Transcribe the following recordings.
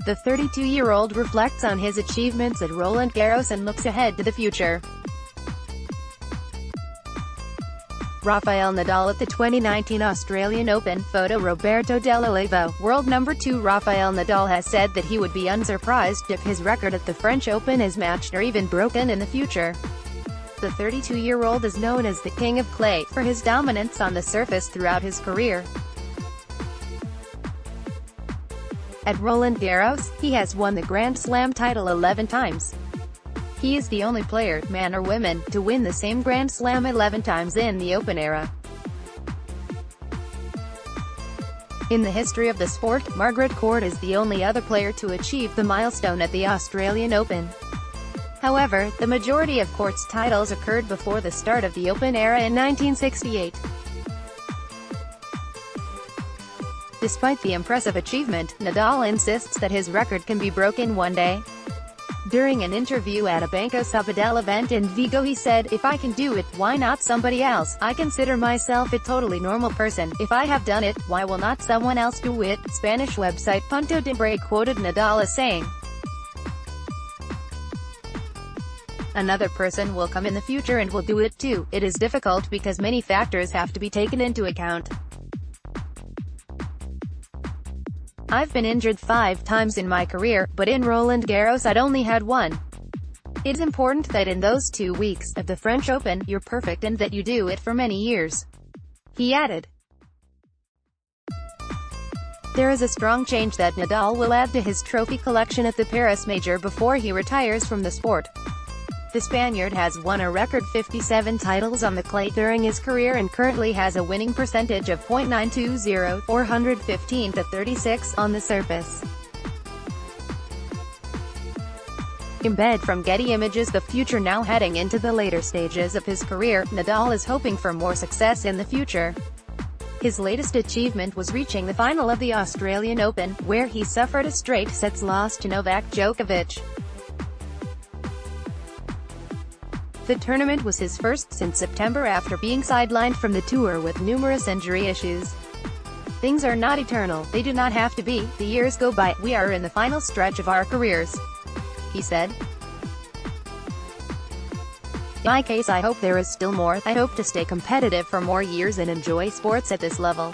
The 32-year-old reflects on his achievements at Roland Garros and looks ahead to the future. Rafael Nadal at the 2019 Australian Open. Photo Roberto Dell'Olivo. World number 2 Rafael Nadal has said that he would be unsurprised if his record at the French Open is matched or even broken in the future. The 32-year-old is known as the King of Clay for his dominance on the surface throughout his career. At Roland Garros, he has won the Grand Slam title 11 times. He is the only player, man or woman, to win the same Grand Slam 11 times in the Open era. In the history of the sport, Margaret Court is the only other player to achieve the milestone at the Australian Open. However, the majority of Court's titles occurred before the start of the Open era in 1968. Despite the impressive achievement, Nadal insists that his record can be broken one day. During an interview at a Banco Sabadell event in Vigo he said, "If I can do it, why not somebody else? I consider myself a totally normal person. If I have done it, why will not someone else do it?" Spanish website Punto de Break quoted Nadal as saying, "Another person will come in the future and will do it too. It is difficult because many factors have to be taken into account. I've been injured 5 times in my career, but in Roland Garros I'd only had one. It's important that in those 2 weeks of the French Open, you're perfect and that you do it for many years," he added. There is a strong change that Nadal will add to his trophy collection at the Paris Major before he retires from the sport. The Spaniard has won a record 57 titles on the clay during his career and currently has a winning percentage of .920, 415 to 36 on the surface. Embed from Getty Images. The future. Now heading into the later stages of his career, Nadal is hoping for more success in the future. His latest achievement was reaching the final of the Australian Open, where he suffered a straight sets loss to Novak Djokovic. The tournament was his first since September after being sidelined from the tour with numerous injury issues. "Things are not eternal, they do not have to be, the years go by, we are in the final stretch of our careers," he said. "In my case I hope there is still more. I hope to stay competitive for more years and enjoy sports at this level.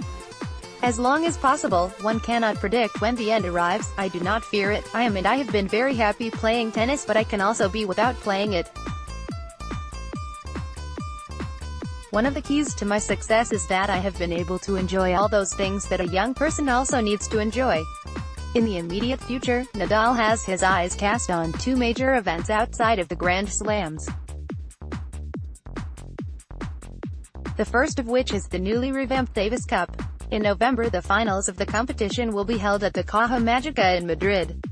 As long as possible. One cannot predict when the end arrives. I do not fear it. I have been very happy playing tennis, but I can also be without playing it. One of the keys to my success is that I have been able to enjoy all those things that a young person also needs to enjoy." In the immediate future, Nadal has his eyes cast on 2 major events outside of the Grand Slams. The first of which is the newly revamped Davis Cup. In November the finals of the competition will be held at the Caja Magica in Madrid.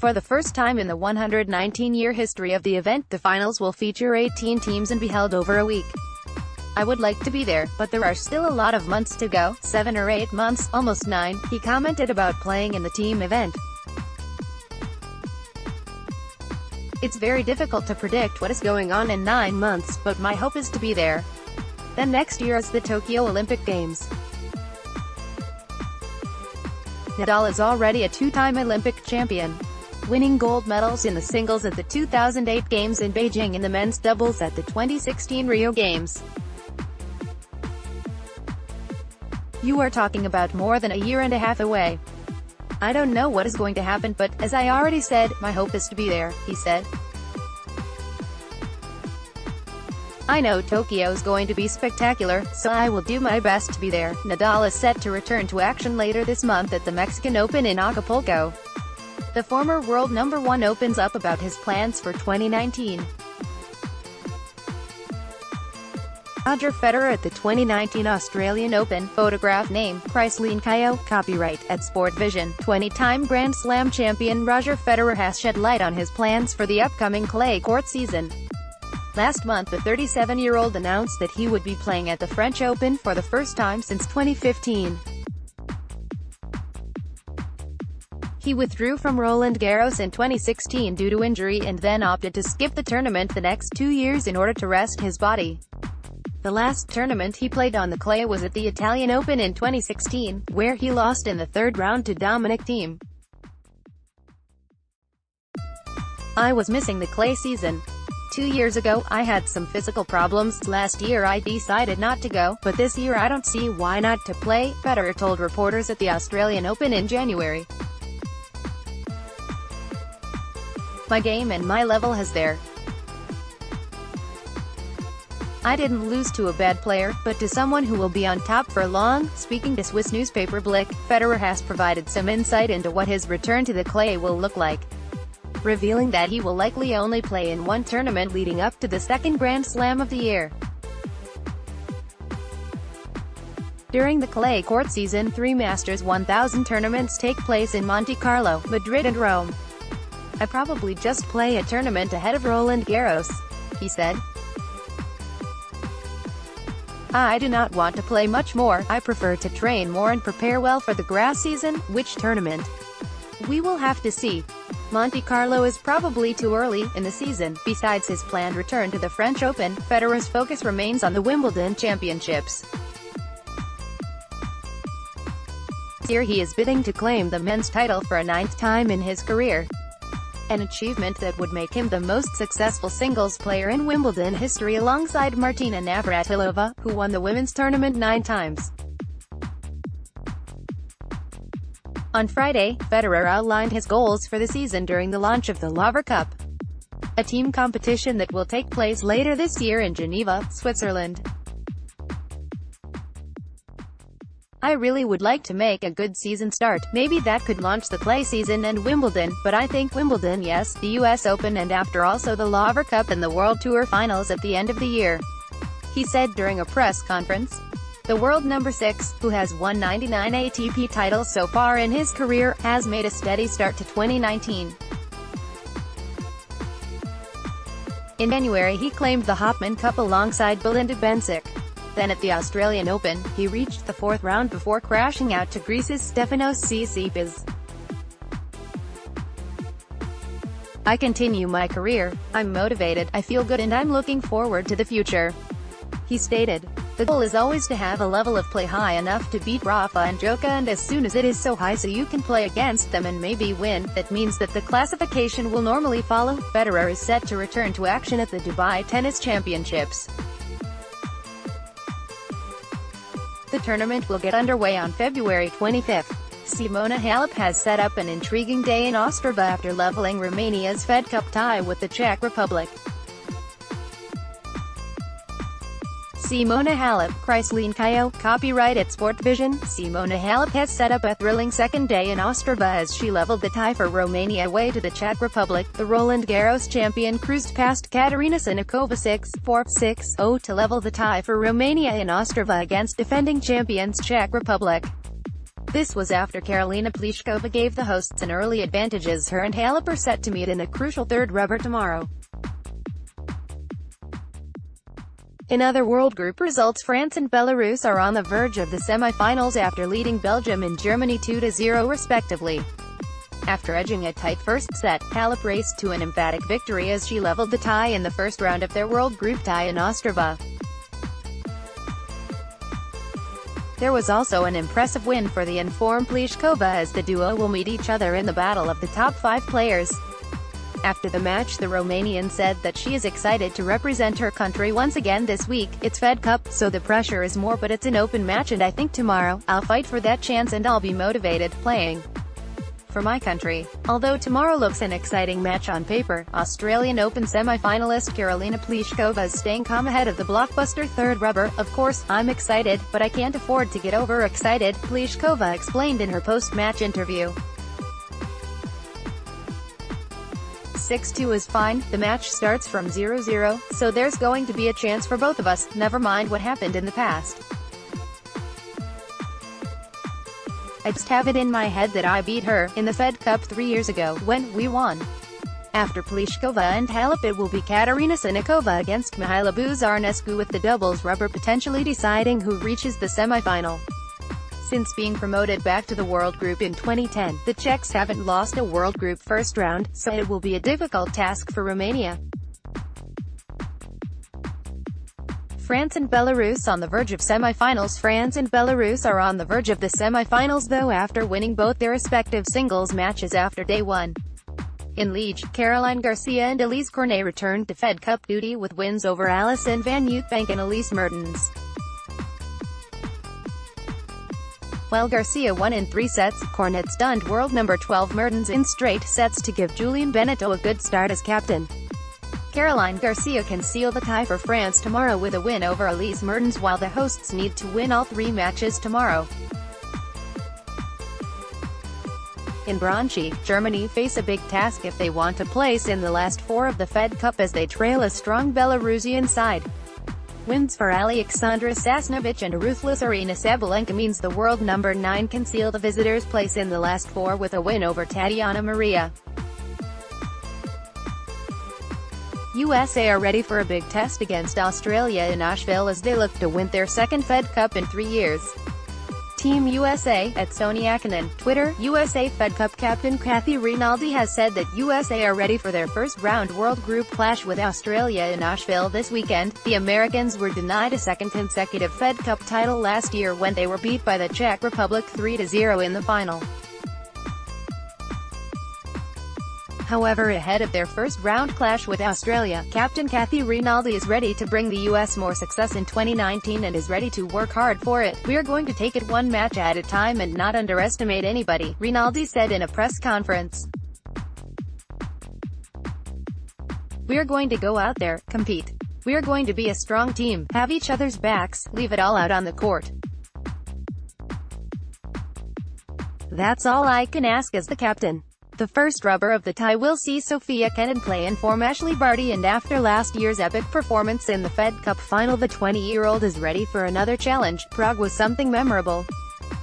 For the first time in the 119-year history of the event, the finals will feature 18 teams and be held over a week. "I would like to be there, but there are still a lot of months to go, 7 or 8 months, almost 9, he commented about playing in the team event. "It's very difficult to predict what is going on in 9 months, but my hope is to be there. Then next year is the Tokyo Olympic Games." Nadal is already a 2-time Olympic champion, winning gold medals in the singles at the 2008 Games in Beijing and the men's doubles at the 2016 Rio Games. "You are talking about more than a year and a half away. I don't know what is going to happen, but, as I already said, my hope is to be there," he said. "I know Tokyo is going to be spectacular, so I will do my best to be there." Nadal is set to return to action later this month at the Mexican Open in Acapulco. The former world number 1 opens up about his plans for 2019. Roger Federer at the 2019 Australian Open. Photograph. Name, Chrysaline Caio. Copyright, at Sport Vision. 20-time Grand Slam champion Roger Federer has shed light on his plans for the upcoming clay court season. Last month the 37-year-old announced that he would be playing at the French Open for the first time since 2015. He withdrew from Roland Garros in 2016 due to injury and then opted to skip the tournament the next 2 years in order to rest his body. The last tournament he played on the clay was at the Italian Open in 2016, where he lost in the third round to Dominic Thiem. I was missing the clay season. 2 years ago, I had some physical problems. Last year I decided not to go, but this year I don't see why not to play, Federer told reporters at the Australian Open in January. My game and my level has there. I didn't lose to a bad player, but to someone who will be on top for long. Speaking to Swiss newspaper Blick, Federer has provided some insight into what his return to the clay will look like, revealing that he will likely only play in one tournament leading up to the second Grand Slam of the year. During the clay court season, 3 Masters 1000 tournaments take place in Monte Carlo, Madrid and Rome. I probably just play a tournament ahead of Roland Garros, he said. I do not want to play much more. I prefer to train more and prepare well for the grass season. Which tournament? We will have to see. Monte Carlo is probably too early in the season. Besides his planned return to the French Open, Federer's focus remains on the Wimbledon Championships. This year he is bidding to claim the men's title for a 9th time in his career, an achievement that would make him the most successful singles player in Wimbledon history alongside Martina Navratilova, who won the women's tournament 9 times. On Friday, Federer outlined his goals for the season during the launch of the Laver Cup, a team competition that will take place later this year in Geneva, Switzerland. I really would like to make a good season start. Maybe that could launch the clay season and Wimbledon, but I think Wimbledon, yes, the US Open, and after also the Laver Cup and the World Tour finals at the end of the year, he said during a press conference. The world number 6, who has won 99 ATP titles so far in his career, has made a steady start to 2019. In January he claimed the Hopman Cup alongside Belinda Bencic. Then at the Australian Open, he reached the 4th round before crashing out to Greece's Stefanos Tsitsipas. I continue my career. I'm motivated, I feel good, and I'm looking forward to the future, he stated. The goal is always to have a level of play high enough to beat Rafa and Djokovic, and as soon as it is so high so you can play against them and maybe win, that means that the classification will normally follow. Federer is set to return to action at the Dubai Tennis Championships. The tournament will get underway on February 25. Simona Halep has set up an intriguing day in Ostrava after leveling Romania's Fed Cup tie with the Czech Republic. Simona Halep, Chrysaline Kayo, copyright at Sportvision. Simona Halep has set up a thrilling second day in Ostrava as she leveled the tie for Romania away to the Czech Republic. The Roland Garros champion cruised past Katerina Siniakova 6-4, 6-0 to level the tie for Romania in Ostrava against defending champions Czech Republic. This was after Karolina Pliskova gave the hosts an early advantage as her and Halep are set to meet in a crucial third rubber tomorrow. In other World Group results, France and Belarus are on the verge of the semi-finals after leading Belgium and Germany 2-0 respectively. After edging a tight first set, Halep raced to an emphatic victory as she leveled the tie in the first round of their World Group tie in Ostrava. There was also an impressive win for the informed Pliskova as the duo will meet each other in the battle of the top 5 players. After the match, the Romanian said that she is excited to represent her country once again this week. It's Fed Cup, so the pressure is more, but it's an open match and I think tomorrow, I'll fight for that chance and I'll be motivated, playing for my country. Although tomorrow looks an exciting match on paper, Australian Open semi-finalist Karolina Pliskova is staying calm ahead of the blockbuster third rubber. Of course, I'm excited, but I can't afford to get overexcited, Pliskova explained in her post-match interview. 6-2 is fine, the match starts from 0-0, so there's going to be a chance for both of us, never mind what happened in the past. I just have it in my head that I beat her in the Fed Cup 3 years ago, when we won. After Pliskova and Halep, it will be Katerina Siniakova against Mihaela Buzarnescu, with the doubles rubber potentially deciding who reaches the semi-final. Since being promoted back to the World Group in 2010, the Czechs haven't lost a World Group first round, so it will be a difficult task for Romania. France and Belarus on the verge of semi-finals. France and Belarus are on the verge of the semi-finals though after winning both their respective singles matches after day one. In Liège, Caroline Garcia and Elise Cornet returned to Fed Cup duty with wins over Alison van Uytvanck and Elise Mertens. While Garcia won in 3 sets, Cornet stunned world number 12 Mertens in straight sets to give Julien Benneteau a good start as captain. Caroline Garcia can seal the tie for France tomorrow with a win over Elise Mertens, while the hosts need to win all 3 matches tomorrow. In Braunschweig, Germany face a big task if they want to place in the last 4 of the Fed Cup as they trail a strong Belarusian side. Wins for Alexandra Sasnovich and a ruthless Aryna Sabalenka means the world number 9 can seal the visitors' place in the last 4 with a win over Tatiana Maria. USA are ready for a big test against Australia in Nashville as they look to win their second Fed Cup in 3 years. Team USA, at Sonia Akinen, Twitter, USA Fed Cup captain Kathy Rinaldi has said that USA are ready for their first-round World Group clash with Australia in Nashville this weekend. The Americans were denied a second consecutive Fed Cup title last year when they were beat by the Czech Republic 3-0 in the final. However, ahead of their first-round clash with Australia, Captain Kathy Rinaldi is ready to bring the US more success in 2019 and is ready to work hard for it. "We're going to take it one match at a time and not underestimate anybody," Rinaldi said in a press conference. "We're going to go out there, compete. We're going to be a strong team, have each other's backs, leave it all out on the court. That's all I can ask as the captain." The first rubber of the tie will see Sofia Kenin play in for Ashley Barty, and after last year's epic performance in the Fed Cup final, the 20-year-old is ready for another challenge. "Prague was something memorable,"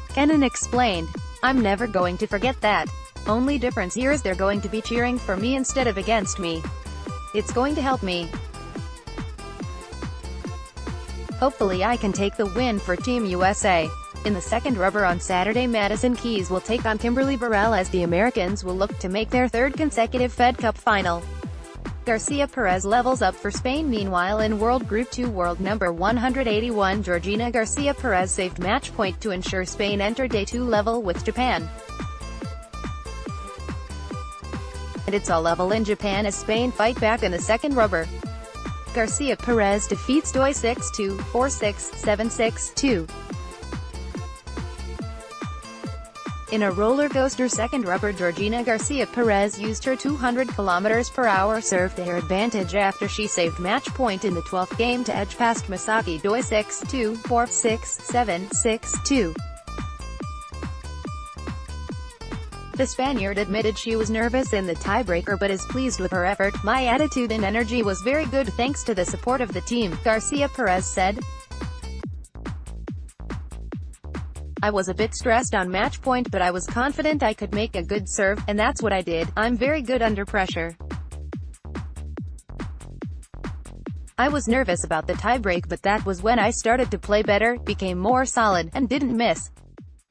Kenin explained. "I'm never going to forget that. Only difference here is they're going to be cheering for me instead of against me. It's going to help me. Hopefully I can take the win for Team USA." In the second rubber on Saturday, Madison Keys will take on Kimberly Burrell as the Americans will look to make their third consecutive Fed Cup final. Garcia Perez levels up for Spain. Meanwhile, in World Group 2, world number 181 Georgina Garcia Perez saved match point to ensure Spain entered day 2 level with Japan. And it's all level in Japan as Spain fight back in the second rubber. Garcia Perez defeats Doi 6-2, 4-6, 7-6, 2. In a roller coaster second rubber, Georgina Garcia Perez used her 200 km/h serve to her advantage after she saved match point in the 12th game to edge past Misaki Doi 6-2, 4-6, 7-6, 2. The Spaniard admitted she was nervous in the tiebreaker but is pleased with her effort. "My attitude and energy was very good thanks to the support of the team," Garcia Perez said. "I was a bit stressed on match point but I was confident I could make a good serve, and that's what I did. I'm very good under pressure. I was nervous about the tiebreak but that was when I started to play better, became more solid, and didn't miss."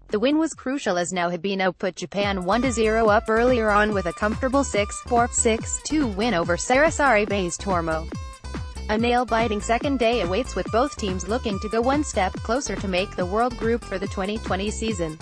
The win was crucial as now Hibino put Japan 1-0 up earlier on with a comfortable 6-4, 6-2 win over Sarasari Bay's Tormo. A nail-biting second day awaits with both teams looking to go one step closer to make the World Group for the 2020 season.